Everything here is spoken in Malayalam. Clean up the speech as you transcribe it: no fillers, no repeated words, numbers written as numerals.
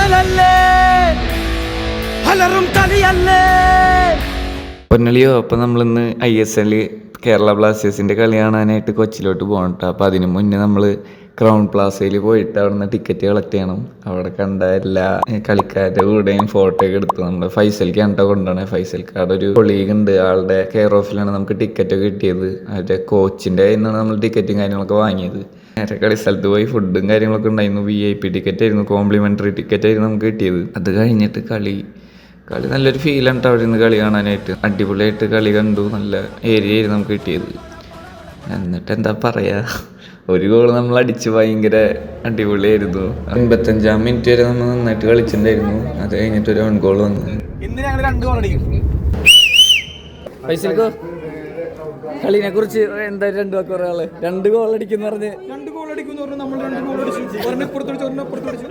കടലല്ലേ അലറും കളിയല്ലേ പൊന്നളിയോ. അപ്പം നമ്മളിന്ന് ISL കേരള ബ്ലാസ്റ്റേഴ്സിൻ്റെ കളി കാണാനായിട്ട് കൊച്ചിയിലോട്ട് പോകണം കേട്ടോ. അപ്പോൾ അതിന് മുന്നേ നമ്മൾ ക്രൗൺ പ്ലാസയിൽ പോയിട്ട് അവിടെ നിന്ന് ടിക്കറ്റ് കളക്ട് ചെയ്യണം. അവിടെ കണ്ട എല്ലാ കളിക്കാരുടെ കൂടെയും ഫോട്ടോ ഒക്കെ എടുത്ത് നമ്മുടെ ഫൈസൽക്കാണ് കേട്ടോ കൊണ്ടുപോകണേ. ഫൈസൽക്കാരുടെ ഒരു കൊളീഗ് ഉണ്ട്, ആളുടെ കെയർ ഓഫിലാണ് നമുക്ക് ടിക്കറ്റൊക്കെ കിട്ടിയത്. അവരുടെ കോച്ചിൻ്റെ കയ്യിൽ നിന്നാണ് നമ്മൾ ടിക്കറ്റും കാര്യങ്ങളൊക്കെ വാങ്ങിയത്. നേരെ കളി സ്ഥലത്ത് പോയി ഫുഡും കാര്യങ്ങളൊക്കെ ഉണ്ടായിരുന്നു. VIP ടിക്കറ്റ് ആയിരുന്നു, കോംപ്ലിമെൻ്ററി ടിക്കറ്റ് ആയിരുന്നു നമുക്ക് കിട്ടിയത്. അത് കഴിഞ്ഞിട്ട് കളി നല്ലൊരു ഫീലാണ് കേട്ടോ അവിടെ നിന്ന് കളി കാണാനായിട്ട്. അടിപൊളിയായിട്ട് കളി കണ്ടു. നല്ല ഏരിയ ആയിരുന്നു നമുക്ക് കിട്ടിയത്. എന്നിട്ട് എന്താ പറയുക, ഒരു ഗോൾ നമ്മൾ അടിച്ച് ഭയങ്കര അടിപൊളിയായിരുന്നു. 85-ാം മിനിറ്റ് വരെ നമ്മൾ നന്നായിട്ട് കളിച്ചിട്ടുണ്ടായിരുന്നു. അത് കഴിഞ്ഞിട്ട് ഒരു 1 ഗോൾ വന്നു. ഇന്ന് ഞങ്ങൾ 2 ഗോൾ അടിക്കും. ഫൈസൽക്കോ കളിനെ കുറിച്ച് എന്തായാലും 2 വാക്ക് പറയാള്. 2 ഗോൾ അടിക്കുന്ന പറഞ്ഞ് 2 ഗോൾ അടിക്കും എന്ന് പറഞ്ഞു. നമ്മൾ 2 ഗോൾ അടിച്ചു. ഒരെണ്ണം ഇപ്പുറത്ത് അടിച്ചു, ഒരെണ്ണം അപ്പുറത്ത് അടിച്ചു.